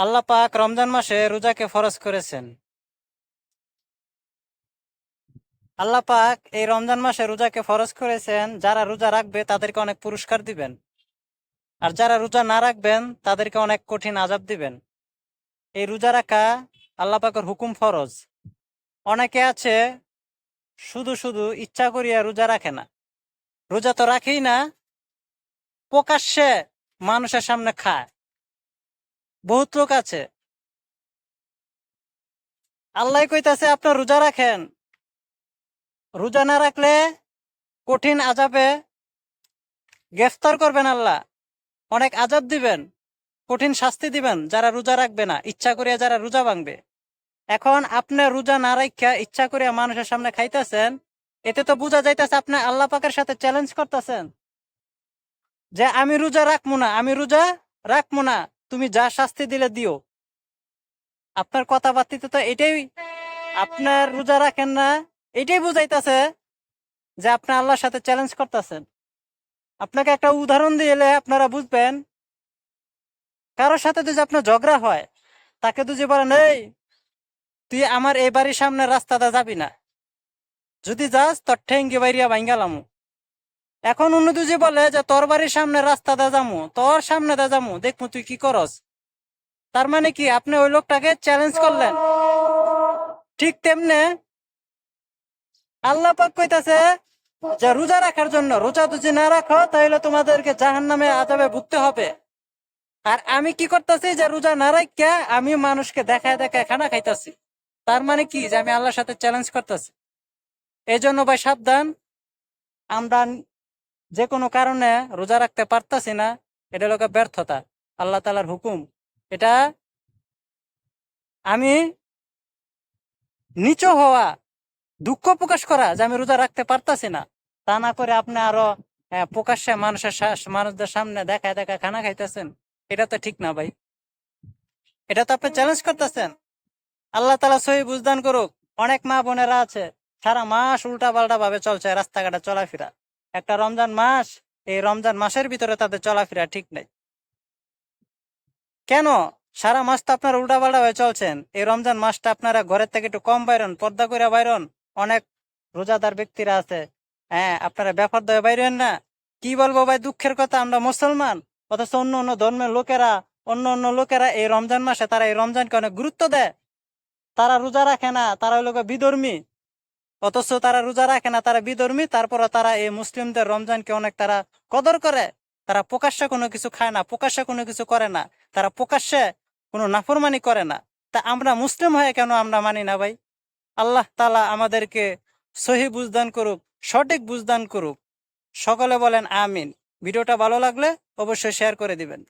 আল্লাহ পাক রমজান মাসে রোজাকে ফরজ করেছেন। আল্লাহ পাক এই রমজান মাসে রোজাকে ফরজ করেছেন, যারা রোজা রাখবে তাদেরকে অনেক পুরস্কার দিবেন, আর যারা রোজা না রাখবেন তাদেরকে অনেক কঠিন আযাব দিবেন। এই রোজা রাখা আল্লাহ পাকের হুকুম ফরজ। অনেকে আছে শুধু শুধু ইচ্ছা করিয়া রোজা রাখে না, রোজা তো রাখেই না, প্রকাশ্যে মানুষের সামনে খায়। বহুত লোক আছে। আল্লাহ কইতাছে আপনার রোজা রাখেন, রোজা না রাখলে কঠিন আযাবে গ্রেফতার করবেন আল্লাহ, অনেক আযাব দিবেন, কঠিন শাস্তি দিবেন যারা রোজা রাখবে না, ইচ্ছা করিয়া যারা রোজা ভাঙবে। এখন আপনি রোজা না রাখা ইচ্ছা করিয়া মানুষের সামনে খাইতেছেন, এতে তো বোঝা যাইতেছে আপনি আল্লাহ পাকের সাথে চ্যালেঞ্জ করতেছেন যে আমি রোজা রাখবো না, আমি রোজা রাখবো না, তুমি যা শাস্তি দিলে দিও। আপনার কথাবার্তিতে তো এটাই, আপনার রোজা রাখেন না এটাই বুঝাইতেছে যে আপনি আল্লাহর সাথে চ্যালেঞ্জ করতেছেন। আপনাকে একটা উদাহরণ দিলে আপনারা বুঝবেন। কারোর সাথে যদি আপনার ঝগড়া হয়, তাকে যদি বলেন এই তুই আমার এই বাড়ির সামনে রাস্তাটা যাবি না, যদি যাস তোর ঠেঙ্গি বাইরিয়া ভাঙ্গালামু। এখন অন্য যদি বলে যে তোর বাড়ির সামনে রাস্তাটা যামু, তোর সামনে দা যামু, দেখবো তুই কি করস। তার মানে কি আপনি ওই লোকটাকে চ্যালেঞ্জ করলেন। ঠিক তেমনে আল্লাহ পাক কইতাছে যে রোজা রাখার জন্য, রোজা যদি না রাখো তাহলে তোমাদেরকে জাহান্নামে আযাবে ভুগতে হবে। আর আমি কি করতেছি যে রোজা না রাখা আমি মানুষকে দেখায় দেখায় খানা খাইতেছি। তার মানে কি যে আমি আল্লাহর সাথে চ্যালেঞ্জ করতেছি। এই জন্য ভাই সাবধান, আমরা যে কোনো কারণে রোজা রাখতে পারতাছি না, এটা লোক ব্যর্থতা, আল্লাহ তাআলার হুকুম। এটা আমি নিচু হওয়া, দুঃখ প্রকাশ করা যে আমি রোজা রাখতে পারতাছি না, তা না করে আপনি আরো প্রকাশ্যে মানুষদের সামনে দেখায় দেখায় খানা খাইতেছেন। এটা তো ঠিক না ভাই, এটা তো আপনি চ্যালেঞ্জ করতেছেন। আল্লাহ তাআলা সহি বুঝদান করুক। অনেক মা বোনেরা আছে সারা মাস উল্টা পাল্টা ভাবে চলছে রাস্তাঘাটে চলাফেরা, একটা রমজান মাস, এই রমজান মাসের ভিতরে তাদের চলাফেরা ঠিক নেই। কেন? সারা মাস তো আপনারা উল্টা পাল্টা ভাবে চলছেন, এই রমজান মাসটা আপনারা ঘরের থেকে একটু কম বাইরন, পর্দা করে বাইরন। অনেক রোজাদার ব্যক্তিরা আছে, হ্যাঁ আপনারা ব্যাপার দয়ে বাইরেন না। কি বলবো ভাই, দুঃখের কথা, আমরা মুসলমান অথচ অন্য অন্য ধর্মের লোকেরা, অন্য অন্য লোকেরা এই রমজান মাসে তারা এই রমজানকে অনেক গুরুত্ব দেয়। তারা রোজা রাখে না, তারা হইল বিধর্মী, অথচ তারা রোজা রাখে না, তারা বিধর্মী, তারপরে তারা এই মুসলিমদের রমজানকে অনেক তারা কদর করে। তারা প্রকাশ্যে কোনো কিছু খায় না, প্রকাশ্যে কোনো কিছু করে না, তারা প্রকাশ্যে কোনো নাফরমানি করে না। তা আমরা মুসলিম হয়ে কেন আমরা মানি না ভাই? আল্লাহ তাআলা আমাদেরকে সহি বুঝদান করুক, সঠিক বুঝদান করুক। সকলে বলেন আমিন। ভিডিওটা ভালো লাগলে অবশ্যই শেয়ার করে দিবেন।